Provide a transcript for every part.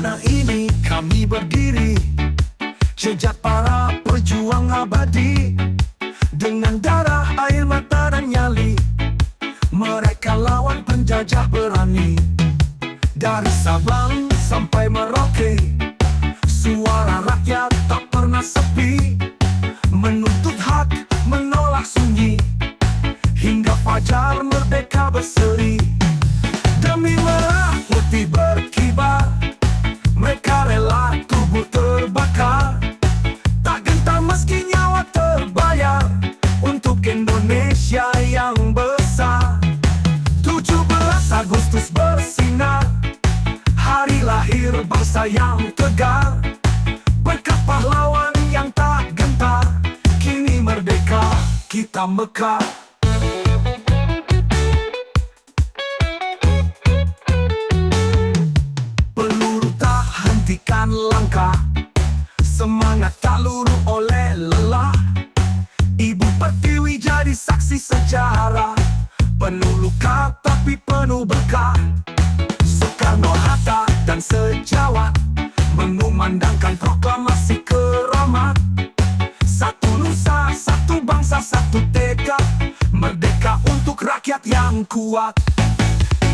tanah ini kami berdiri, jejak para pejuang abadi. Dengan darah, air mata dan nyali, mereka lawan penjajah berani. Dari Sabang sampai Merauke, suara rakyat tak pernah sepi, menuntut hak, menolak sunyi, hingga fajar merdeka berseri. Demi merah putih berkibar, mereka rela tubuh terbakar, tak gentar meski nyawa terbayar, untuk Indonesia yang besar. 17 Agustus bersinar, hari lahir bangsa yang tegar, berkat pahlawan yang tak gentar, kini merdeka kita mekar. Peluru tak hentikan langkah, semangat tak luruh oleh lelah. Ibu Pertiwi jadi saksi sejarah, penuh luka tapi penuh berkah. Soekarno-Hatta dan sejawat mengumandangkan proklamasi keramat. Satu nusa, satu bangsa, satu tekad, merdeka untuk rakyat yang kuat.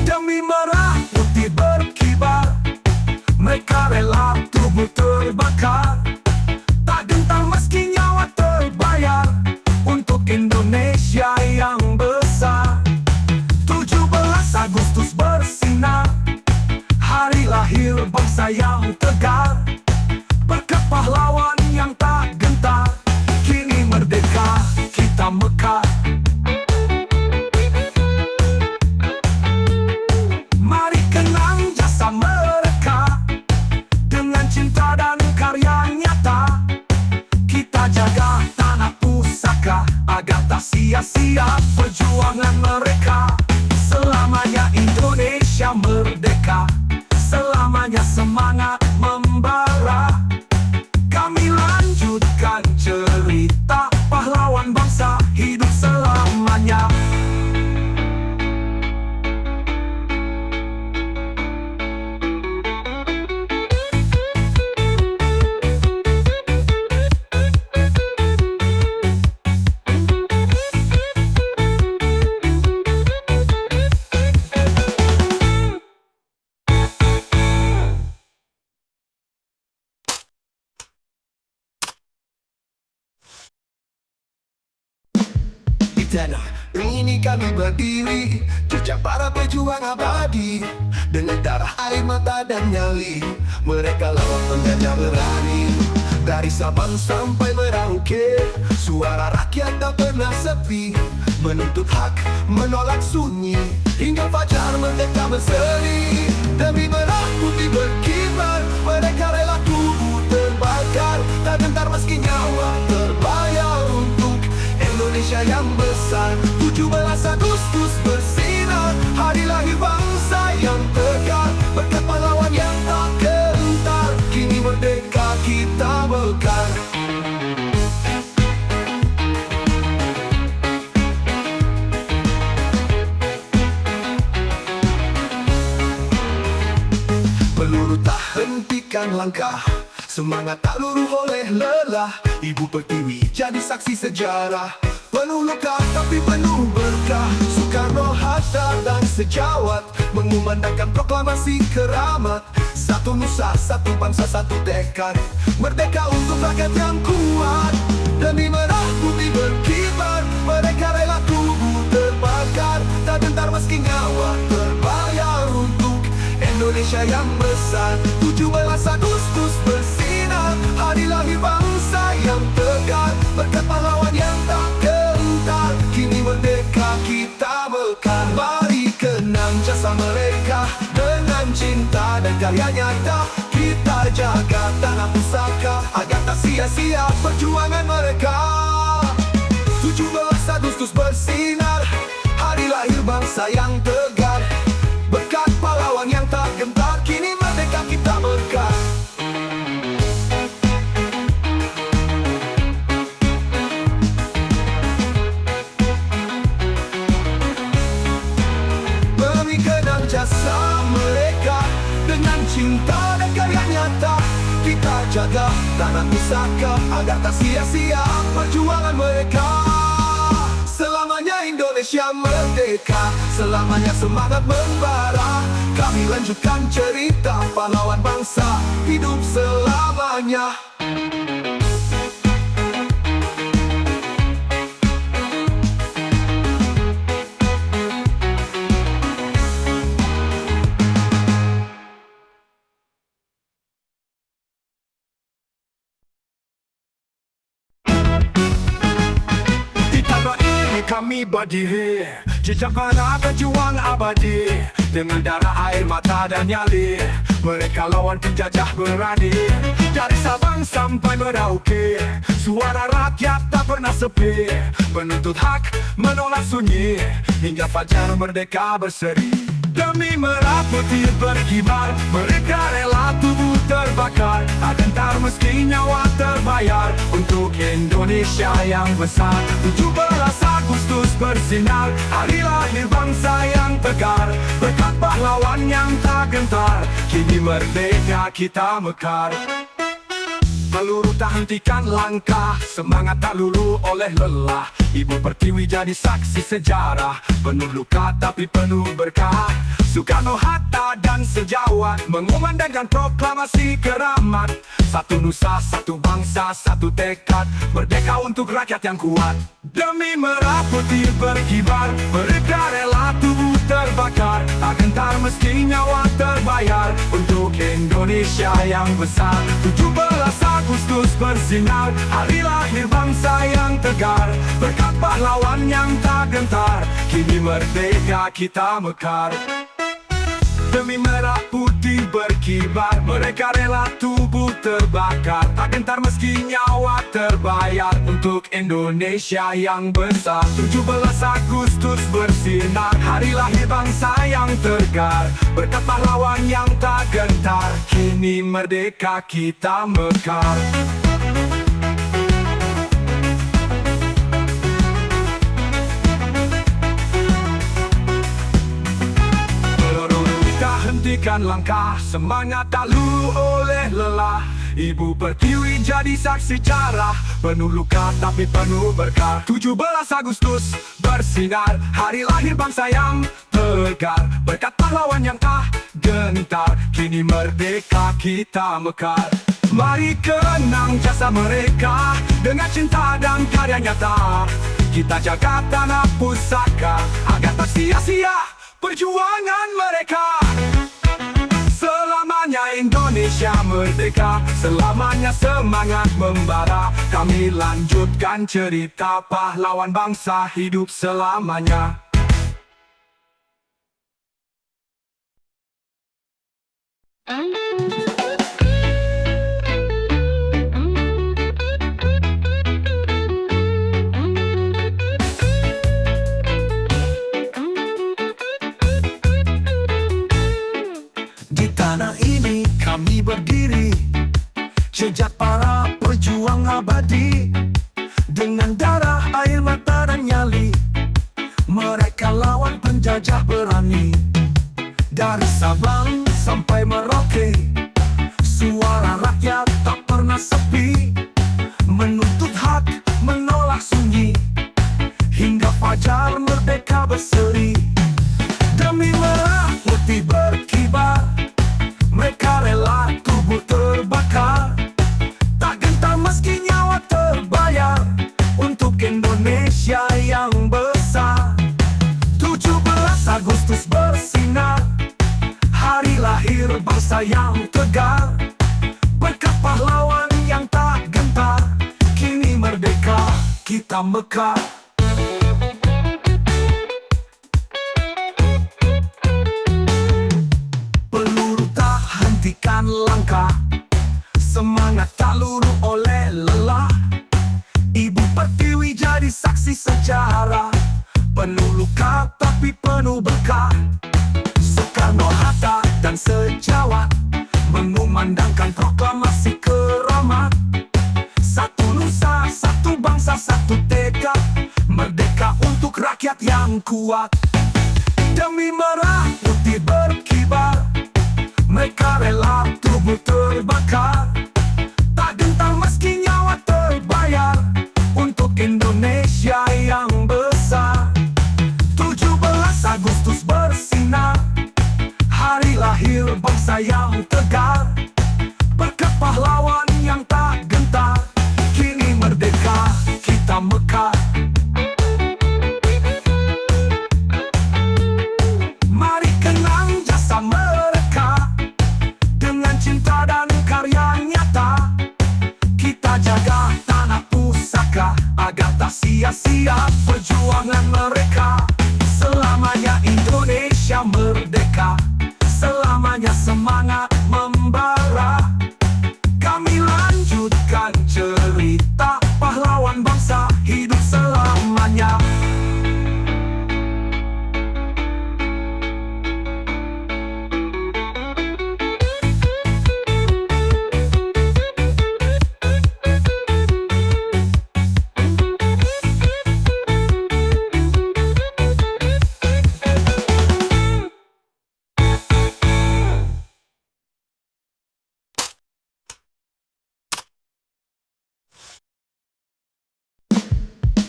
Demi merah putih berkibar, mereka rela tubuh terbakar, tak gentar meski nyawa terbayar, untuk Indonesia yang besar. 17 Agustus bersinar, hari lahir bangsa yang tegar, berkat pahlawan yang tak gentar, kini merdeka kita mekar. Mari kenang jasa mereka, dengan cinta dan karya nyata, kita jaga tanah pusaka, agar tak sia-sia perjuangan mereka. Selamanya Indonesia merdeka, selamanya semangat membara. Kami lanjutkan cerita pahlawan bangsa hidup selamanya. Tanah ini kami berdiri, jejak para pejuang abadi. Dengan darah, air mata dan nyali, mereka lawan penjajah berani. Dari Sabang sampai Merauke, suara rakyat tak pernah sepi, menuntut hak, menolak sunyi, hingga fajar merdeka berseri. Demi merah putih berkibar, mereka rela tubuh terbakar, tak gentar meski nyawa terbayar, untuk Indonesia yang besar. 17 Agustus bersinar, hari lahir bangsa yang tegar, berkat pahlawan yang tak gentar, kini merdeka kita mekar. Peluru tak hentikan langkah, semangat tak luruh oleh lelah. Ibu Pertiwi jadi saksi sejarah, penuh luka tapi penuh berkah. Soekarno-Hatta dan sejawat mengumandangkan proklamasi keramat. Satu nusa, satu bangsa, satu tekad, merdeka untuk rakyat yang kuat. Demi merah putih berkibar, mereka rela tubuh terbakar, tak gentar meski nyawa terbayar, untuk Indonesia yang besar. 17 Agustus bersinar, hari lahir bangsa yang tegar, berkat pahlawan yang tak gentar, kini merdeka kita mekar. Mari kenang jasa mereka, dengan cinta dan karya nyata, kita jaga tanah pusaka, agar tak sia-sia perjuangan mereka. 17 Agustus bersinar, hari lahir bangsa yang tegar, berkat pahlawan yang tak gentar, kini merdeka kita mekar. Demi kenang jasa mereka, dengan cinta dan karya Kita jaga tanah pusaka agar tak sia-sia perjuangan mereka. Selamanya Indonesia merdeka, selamanya semangat membara. Kami lanjutkan cerita pahlawan bangsa hidup selamanya. Kami berdiri, jejak para pejuang abadi. Dengan darah, air mata dan nyali, mereka lawan penjajah berani. Dari Sabang sampai Merauke, suara rakyat tak pernah sepi. Menuntut hak, menolak sunyi, hingga fajar merdeka berseri. Demi merah putih berkibar, mereka rela tubuh terbakar. Tak gentar meski nyawa terbayar untuk Indonesia yang besar. 17 Agustus bersinar, hari lahir bangsa yang tegar. Berkat pahlawan yang tak gentar, kini merdeka kita mekar. Peluru tak hentikan langkah, semangat tak luluh oleh lelah. Ibu Pertiwi jadi saksi sejarah, penuh luka tapi penuh berkah. Soekarno, Hatta dan sejawat mengumandangkan proklamasi keramat. Satu nusa, satu bangsa, satu tekad, merdeka untuk rakyat yang kuat. Demi merah putih berkibar, mereka rela tubuh terbakar. Tak gentar meski nyawa terbayar untuk Indonesia yang besar. 17 Agustus bersinar, hari lahir bangsa yang tegar. Berkat pahlawan yang tak gentar, kini merdeka kita mekar. Demi merah putih berkibar, mereka rela tubuh terbakar. Tak gentar meski nyawa terbayar untuk Indonesia yang besar. 17 Agustus bersinar, hari lahir bangsa yang tegar. Berkat pahlawan yang tak gentar, kini merdeka kita mekar. Hentikan langkah, semangat tak luluh oleh lelah. Ibu Pertiwi jadi saksi cara, penuh luka tapi penuh berkah. 17 Agustus bersinar, hari lahir bangsa yang tegar. Berkat pahlawan yang tak gentar, kini merdeka kita mekar. Mari kenang jasa mereka dengan cinta dan karya nyata. Kita jaga tanah pusaka agar tak sia-sia perjuangan mereka. Selamanya Indonesia merdeka, selamanya semangat membara. Kami lanjutkan cerita pahlawan bangsa hidup selamanya. Di tanah ini kami berdiri, jejak para pejuang abadi. Dengan darah, air mata dan nyali, mereka lawan penjajah berani. Dari Sabang sampai Merauke, suara rakyat tak pernah sepi. Menuntut hak, menolak sunyi, hingga fajar merdeka berseri. Demi merah putih berkibar, mereka rela tubuh terbakar. Tak gentar meski nyawa terbayar untuk Indonesia yang besar. 17 Agustus bersinar, hari lahir bangsa yang tegar. Berkat pahlawan yang tak gentar, kini merdeka kita mekar. Hentikan langkah, semangat tak luluh oleh lelah. Ibu Pertiwi jadi saksi sejarah, penuh luka tapi penuh berkah. Soekarno, Hatta dan sejawat mengumandangkan proklamasi keramat. Satu nusa, satu bangsa, satu tekad, merdeka untuk rakyat yang kuat. Demi merah putih berkibar, mereka rela tubuh terbakar. sia-sia perjuangan mereka. Selamanya Indonesia merdeka, selamanya semangat membara. Kami lanjutkan cerita pahlawan bangsa hidup selamanya.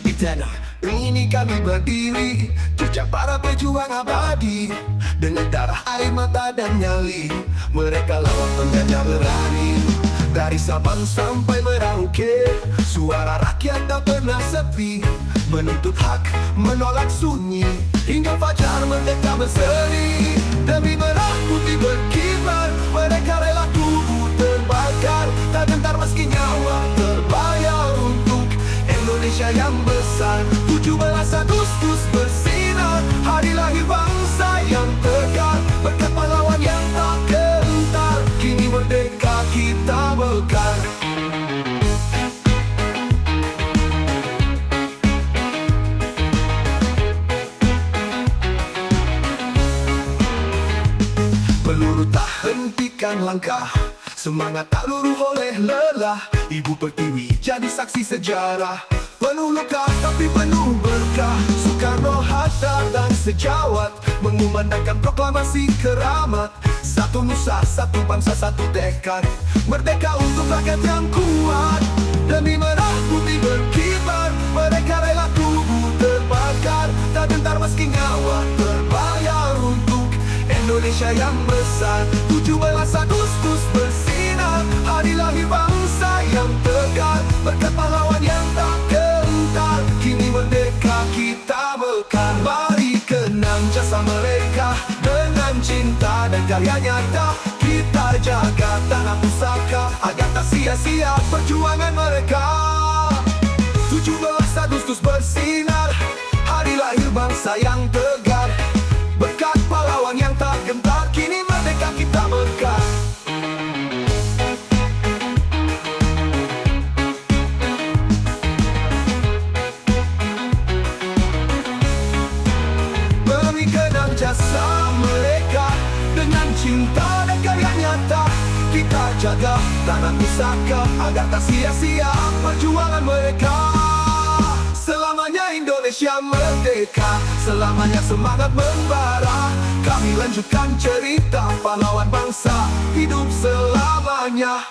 Di tanah ini kami berdiri, jejak para pejuang abadi. Dengan darah, air mata dan nyali, mereka lawan penjajah berani. Dari Sabang sampai Merauke, suara rakyat tak pernah sepi. Menuntut hak, menolak sunyi, hingga fajar merdeka berseri. Demi merah putih berkibar, mereka rela tubuh terbakar. Tak gentar meski nyawa terbayar untuk Indonesia yang besar. 17 Agustus bersinar, hari lahir bangsa yang tegar. Berkat pahlawan yang tak gentar, kini merdeka kita mekar. Peluru tak hentikan langkah, semangat tak luluh oleh lelah. Ibu Pertiwi jadi saksi sejarah, penuh luka tapi penuh berkah. Soekarno, Hatta dan sejawat mengumandangkan proklamasi keramat. Satu nusa, satu bangsa, satu tekad, merdeka untuk rakyat yang kuat. Demi merah putih berkibar, mereka rela tubuh terbakar. Tak gentar meski nyawa terbayar untuk Indonesia yang besar. 17 Agustus bersinar, hari lahir bangsa yang tegar. Berkat pahlawan yang tak gentar, kini merdeka kita mekar. Mari kenang jasa mereka, dengan cinta dan karya nyata. Kita jaga tanah pusaka, agar tak sia-sia perjuangan mereka. 17 Agustus bersinar, hari lahir bangsa yang tegar. Berkat pahlawan yang tak gentar, kini merdeka kita mekar. Beri kenang jasa mereka, dengan cinta dan karya nyata. Kita jaga tanah pusaka, agar tak sia-sia perjuangan mereka. Selamanya Indonesia merdeka, selamanya semangat membara. Kami lanjutkan cerita pahlawan bangsa hidup selamanya.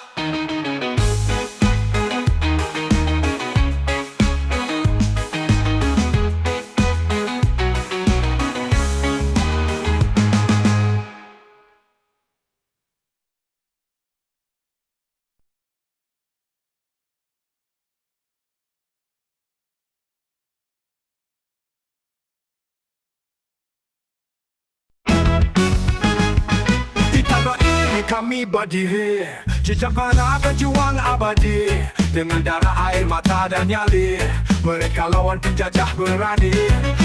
Kami berdiri, jejak para pejuang abadi. Dengan darah, air mata dan nyali, mereka lawan penjajah berani.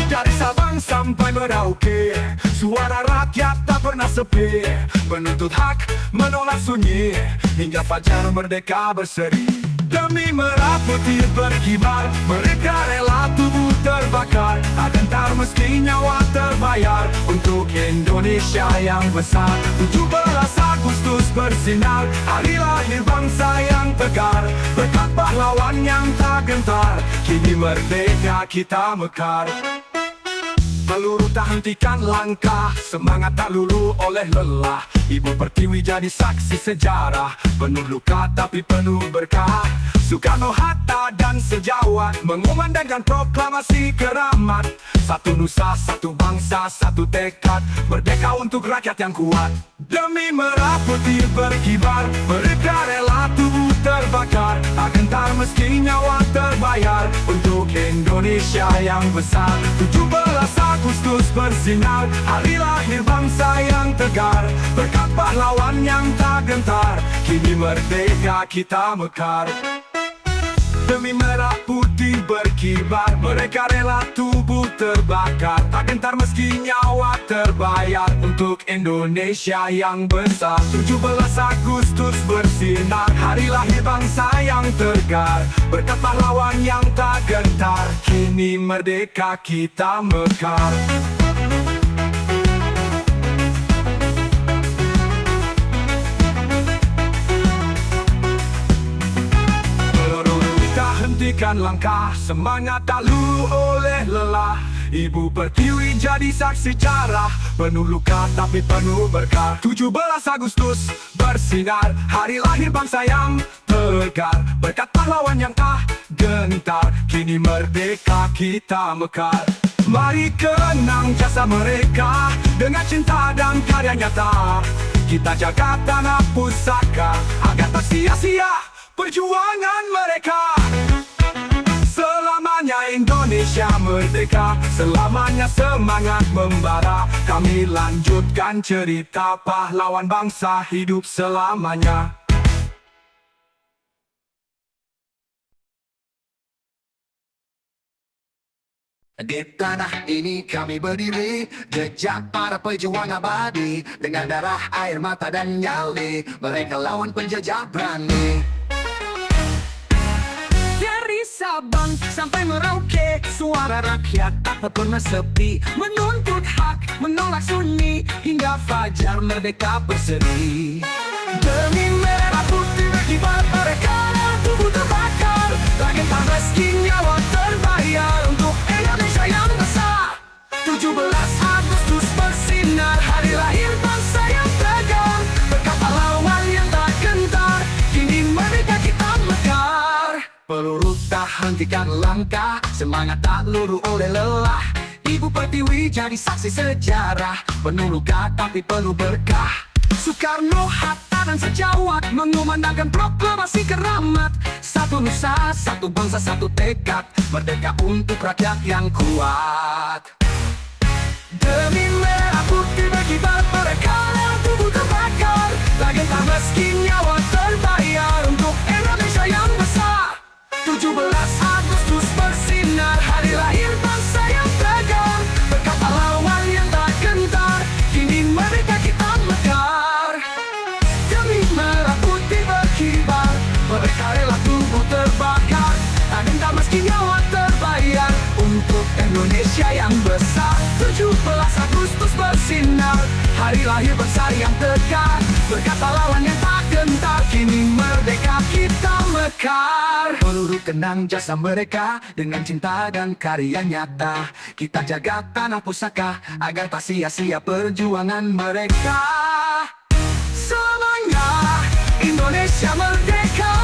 Dari Sabang sampai Merauke, suara rakyat tak pernah sepi. Menuntut hak, menolak sunyi, hingga fajar merdeka berseri. Demi merah putih berkibar, mereka rela tubuh terbakar. Tak gentar meski nyawa terbayar, untuk Indonesia yang besar. 17 Agustus bersinar, hari lahir bangsa yang tegar. Berkat pahlawan yang tak gentar, kini merdeka kita mekar. Peluru tak hentikan langkah, semangat tak luluh oleh lelah. Ibu Pertiwi jadi saksi sejarah, penuh luka tapi penuh berkah. Soekarno, Hatta dan sejawat mengumandangkan proklamasi keramat. Satu nusa, satu bangsa, satu tekad, merdeka untuk rakyat yang kuat. Demi merah putih berkibar, mereka rela tubuh terbakar. Tak gentar meski nyawa terbayar, untuk Indonesia yang besar. 17 Agustus bersinar, hari lahir bangsa yang tegar. Berkat pahlawan yang tak gentar, kini merdeka kita mekar. Demi merah putih berkibar, kibar. Mereka rela tubuh terbakar, tak gentar meski nyawa terbayar untuk Indonesia yang besar. 17 Agustus bersinar, hari lahir bangsa yang tegar. Berkat pahlawan yang tak gentar, kini merdeka kita mekar. Hentikan langkah, semangat tak luluh oleh lelah. Ibu Pertiwi jadi saksi sejarah, penuh luka tapi penuh berkah. 17 Agustus bersinar, hari lahir bangsa yang tegar. Berkat pahlawan yang tak gentar, kini merdeka kita mekar. Mari kenang jasa mereka dengan cinta dan karya nyata. Kita jaga tanah pusaka agar tak sia-sia perjuangan mereka. Selamanya Indonesia merdeka, selamanya semangat membara. Kami lanjutkan cerita pahlawan bangsa hidup selamanya. Di tanah ini kami berdiri, jejak para pejuang abadi. Dengan darah, air mata dan nyali, mereka lawan penjajah berani. Dari Sabang sampai Merauke, suara rakyat tak pernah sepi, menuntut hak, menolak sunyi, hingga fajar merdeka berseri. Demi merah putih berkibar, mereka tubuh terbakar, tak gentar meski nyawa terbayar untuk Indonesia yang besar. 17 Agustus bersinar, hari lahir bangsa yang tegar. Berkat pahlawan yang tak gentar, kini merdeka kita mekar. Peluru tak hentikan langkah, semangat tak luluh oleh lelah. Ibu Pertiwi jadi saksi sejarah, penuh luka tapi penuh berkah. Soekarno, Hatta dan sejawat mengumandangkan proklamasi keramat. Satu nusa, satu bangsa, satu tekad, merdeka untuk rakyat yang kuat. Demi merah putih berkibar, mereka tubuh terbakar, tak gentar meski nyawa terbayar untuk Indonesia yang besar. 17 Agustus bersinar, hari lahir bangsa yang tegar. Berkat pahlawan yang tak gentar, kini merdeka kita mekar. Demi merah putih berkibar, mereka rela tubuh terbakar, tak gentar meski nyawa terbayar untuk Indonesia yang besar. 17 Agustus bersinar, hari lahir bangsa yang tegar. Berkat pahlawan yang tak gentar, kini merdeka kita mekar. Peluru kenang jasa mereka dengan cinta dan karya nyata. Kita jaga tanah pusaka agar tak sia-sia perjuangan mereka. Selamanya Indonesia merdeka,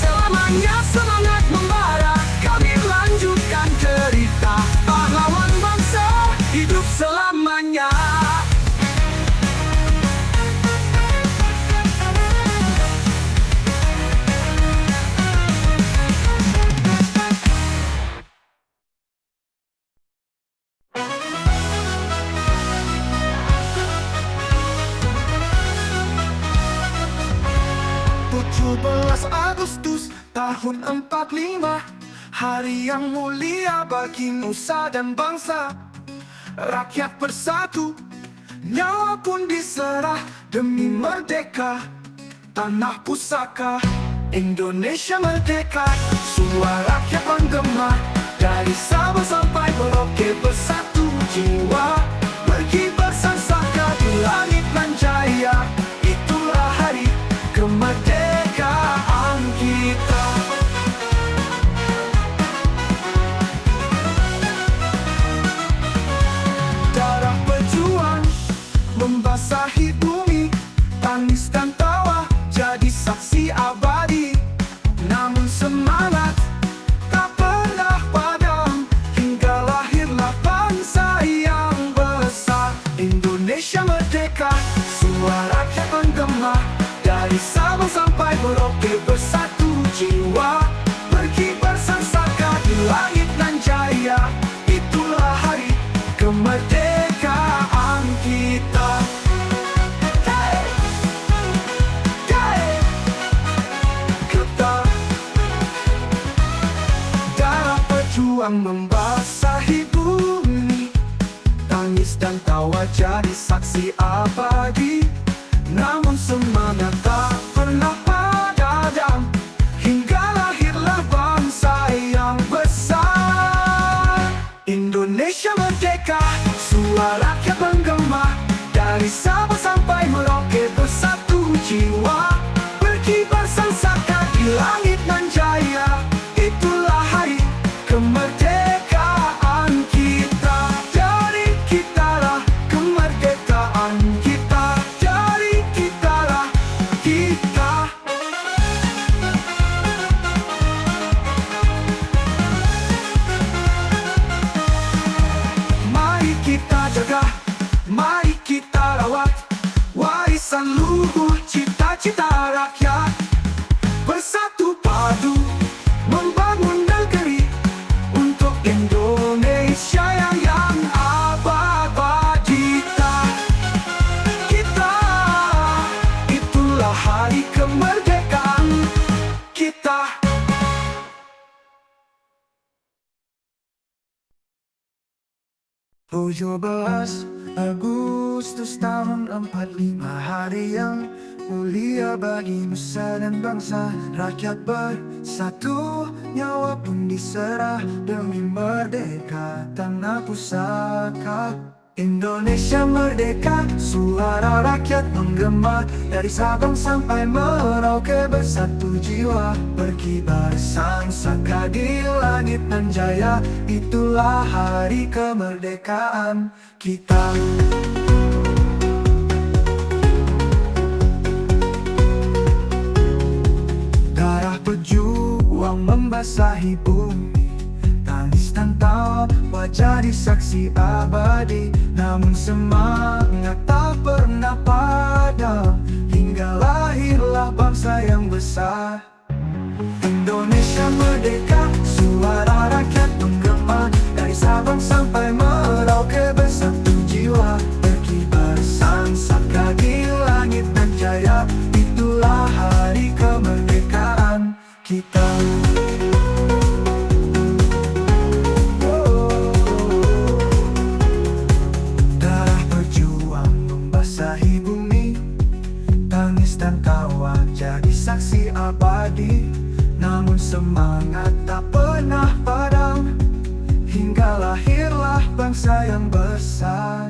selamanya semangat membara. Kami lanjutkan cerita pahlawan bangsa hidup selamanya. Agustus tahun 45, hari yang mulia bagi nusa dan bangsa. Rakyat bersatu, nyawa pun diserah demi merdeka tanah pusaka. Indonesia merdeka, suara rakyat menggema. Dari Sabang sampai Merauke bersatu jiwa, pergi bersangsaka di langit nan jaya. Itulah hari kemerdekaan kita. Darah pejuang membasahi bumi, tangis dan tawa jadi saksi abadi. Namun semangat tak pernah padam, hingga lahirlah bangsa yang besar. Indonesia merdeka, suara rakyat menggema. Dari Sabang sampai Merauke bersatu jiwa, pergi bersangsaka di langit nan jaya. Itulah hari kemerdekaan kita. Hey! Hey! Kita berjuang membasahi bumi. Tangis dan tawa jadi saksi abadi. Namun semangat tak pernah padam, hingga lahirlah bangsa yang besar. Indonesia merdeka, suara rakyat menggema. Dari Sabang sampai Merauke bersatu jiwa. Berkibar sang saka di langit nan jaya. Itulah hari kemerdekaan kita. Dari kitalah kemerdekaan kita. Dari kitalah kita. Mari kita jaga, mari kita rawat warisan luhur cita-cita rakyat. Bersatu padu membangun negeri untuk Indonesia yang abadi. Kita, itulah hari kemerdekaan kita. 17 Agustus tahun 45, hari yang mulia bagi nusa dan bangsa. Rakyat bersatu, nyawa pun diserah demi merdeka tanah pusaka. Indonesia merdeka, suara rakyat menggema. Dari Sabang sampai Merauke bersatu jiwa. Berkibar sang saka di langit nan jaya. Itulah hari kemerdekaan kita. Darah berjuang membasahi bumi. Tangis dan tawa jadi saksi abadi. Namun semangat tak pernah padam, hingga lahirlah bangsa yang besar. Indonesia merdeka, suara rakyat menggema. Dari Sabang sampai Merauke bersatu jiwa. Berkibar sang saka di langit nan jaya. Itulah hari kemerdekaan kita. Darah berjuang membasahi bumi. Tangis dan tawa jadi saksi abadi. Namun semangat tak pernah padam, hingga lahirlah bangsa yang besar.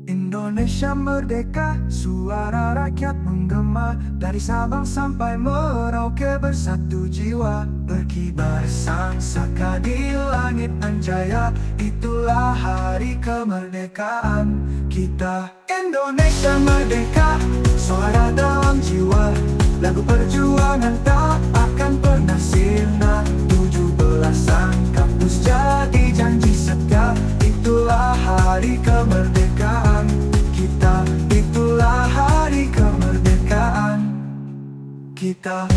Indonesia merdeka, suara rakyat menggema. Dari Sabang sampai Merauke bersatu jiwa. Berkibar sang saka di langit nan jaya. Itulah hari kemerdekaan kita. Indonesia merdeka, suara dalam jiwa. Lagu perjuangan tak akan pernah sirna. 17 kampus jadi janji setia. Itulah hari kemerdekaan kita. Itulah hari kemerdekaan kita.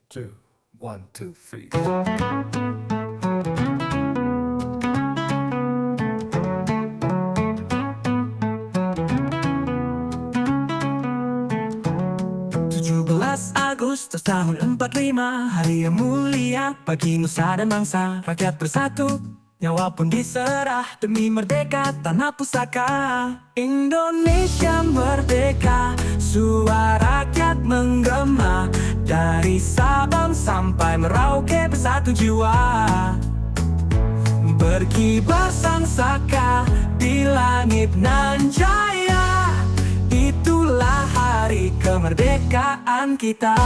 Two, one, two, three. Agustus tahun 45, hari yang mulia bagi nusa dan bangsa. Rakyat bersatu, nyawa pun diserah demi merdeka tanah pusaka. Indonesia merdeka, suara rakyat menggema. Dari Sabang sampai Merauke bersatu jiwa. Berkibar sang saka di langit nan jaya. Itulah hari kemerdekaan kita.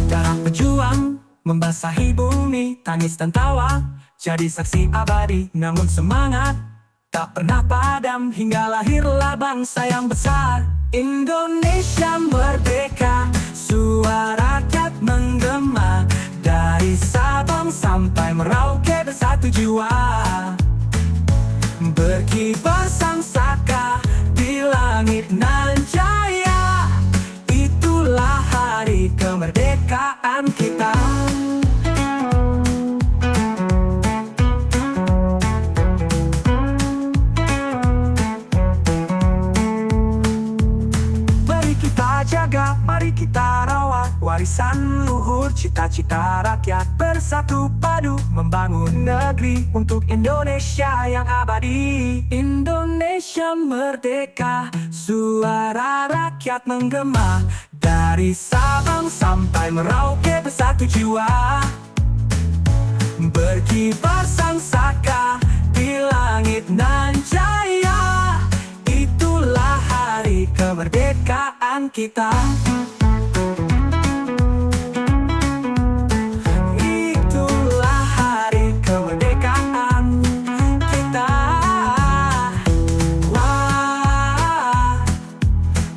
Darah berjuang membasahi bumi. Tangis dan tawa jadi saksi abadi. Namun semangat tak pernah padam, hingga lahirlah bangsa yang besar. Indonesia merdeka, suara rakyat menggema. Dari Sabang sampai Merauke bersatu jiwa. Berkibar sang saka di langit nan jaya. Itulah hari kemerdekaan kita. Mari kita jaga, mari kita rawat warisan luhur, cita-cita rakyat. Bersatu padu membangun negeri untuk Indonesia yang abadi. Indonesia merdeka, suara rakyat menggema. Dari Sabang sampai Merauke bersatu jiwa. Berkibar sang saka di langit nan jaya. Itulah hari kemerdekaan kita. Itulah hari kemerdekaan kita. Wah,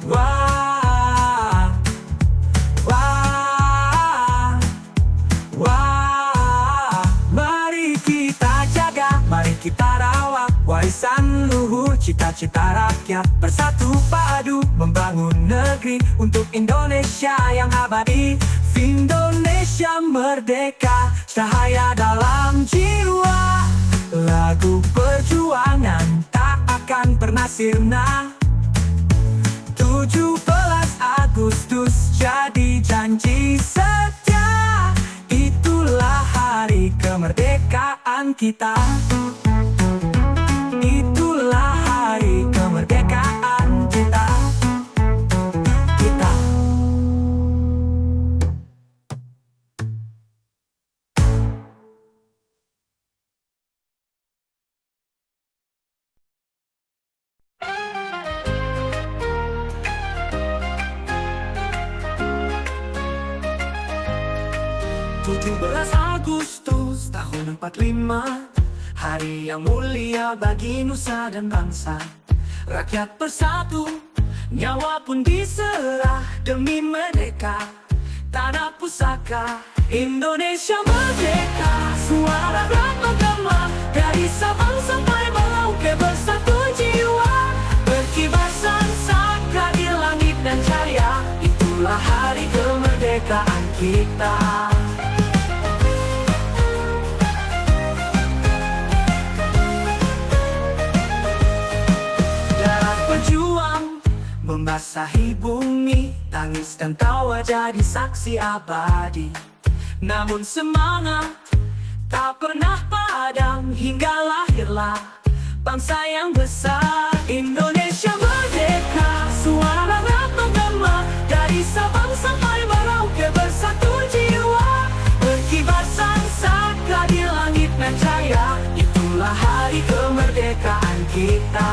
wah, wah, wah. Mari kita jaga, mari kita rawat warisan luhur, cita-cita rakyat. Bersatu padu membangun negeri untuk Indonesia yang abadi. Indonesia merdeka, cahaya dalam jiwa. Lagu perjuangan tak akan pernah sirna. 17 Agustus jadi janji setia. Itulah hari kemerdekaan kita. Itulah hari kemerdekaan kita. Kita. Tujuh belas Agustus tahun 45, hari yang mulia bagi nusa dan bangsa. Rakyat bersatu, nyawa pun diserah demi merdeka. Tanah pusaka, Indonesia merdeka. Suara rakyat menggema, dari Sabang sampai Merauke bersatu jiwa. Berkibar sang saka di langit dan cahaya. Itulah hari kemerdekaan kita. Berjuang membasahi bumi, tangis dan tawa jadi saksi abadi. Namun semangat tak pernah padam hingga lahirlah bangsa yang besar. Indonesia merdeka, suara rakyat menggema. Dari Sabang sampai Merauke bersatu jiwa. Berkibar sang saka di langit nan jaya. Itulah hari kemerdekaan kita.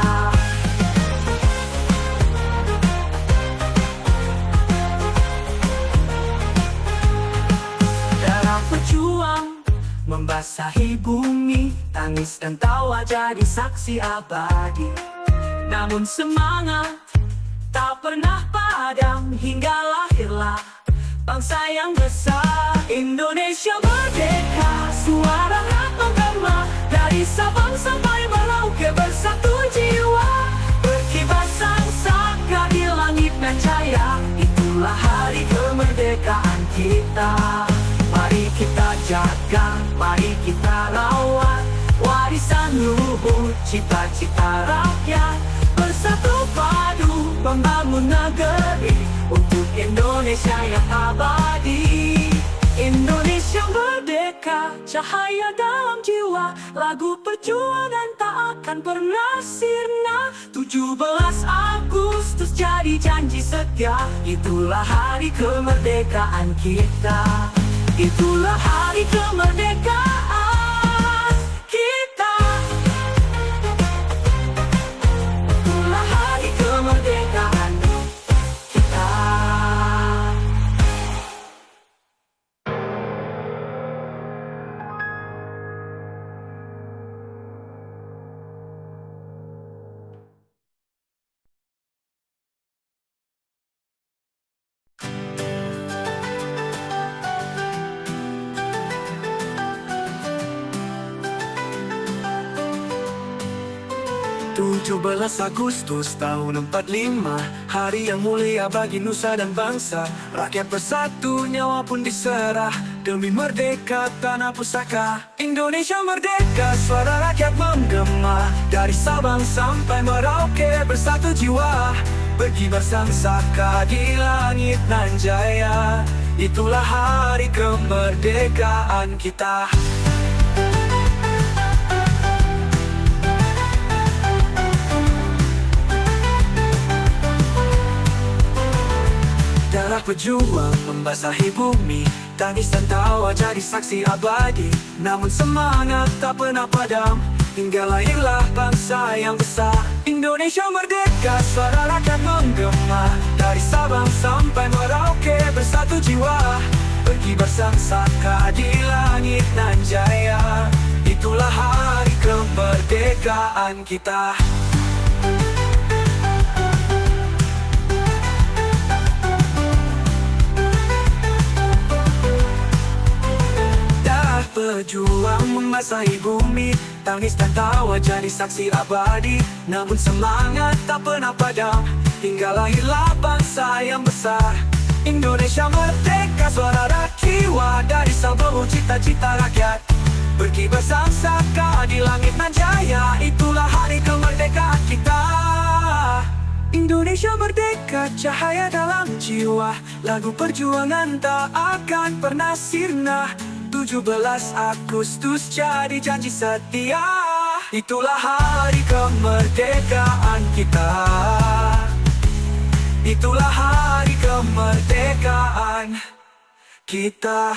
Berjuang membasahi bumi, tangis dan tawa jadi saksi abadi. Namun semangat tak pernah padam hingga lahirlah bangsa yang besar. Indonesia merdeka, suara rakyat menggema. Dari Sabang sampai Merauke bersatu jiwa. Berkibar sang saka di langit nan jaya. Itulah hari kemerdekaan kita. Mari kita jaga, mari kita rawat warisan luhur, cita-cita rakyat. Bersatu padu membangun negeri untuk Indonesia yang abadi. Indonesia merdeka, cahaya dalam jiwa. Lagu perjuangan tak akan pernah sirna. 17 Agustus jadi janji setia. Itulah hari kemerdekaan kita. Itulah hari kemerdekaan kita. Itulah hari kemerdekaan kita. 17 Agustus tahun 45, hari yang mulia bagi nusa dan bangsa. Rakyat bersatu, nyawa pun diserah demi merdeka tanah pusaka. Indonesia merdeka, suara rakyat menggema. Dari Sabang sampai Merauke bersatu jiwa, berkibar sang saka di langit nan jaya. Itulah hari kemerdekaan kita. Darah pejuang membasahi bumi, tangis dan tawa jadi saksi abadi. Namun semangat tak pernah padam, hingga lahirlah bangsa yang besar. Indonesia merdeka, suara rakyat menggema. Dari Sabang sampai Merauke bersatu jiwa, berkibar sang saka di langit nan jaya. Itulah hari kemerdekaan kita. Pejuang membasahi bumi, tangis dan tawa jadi saksi abadi. Namun semangat tak pernah padam, hingga lahirlah bangsa yang besar. Indonesia merdeka, suara rakyat dari Sabang, cita-cita rakyat. Berkibar sang saka di langit nan jaya, itulah hari kemerdekaan kita. Indonesia merdeka, cahaya dalam jiwa. Lagu perjuangan tak akan pernah sirna. 17 Agustus jadi janji setia. Itulah hari kemerdekaan kita. Itulah hari kemerdekaan kita.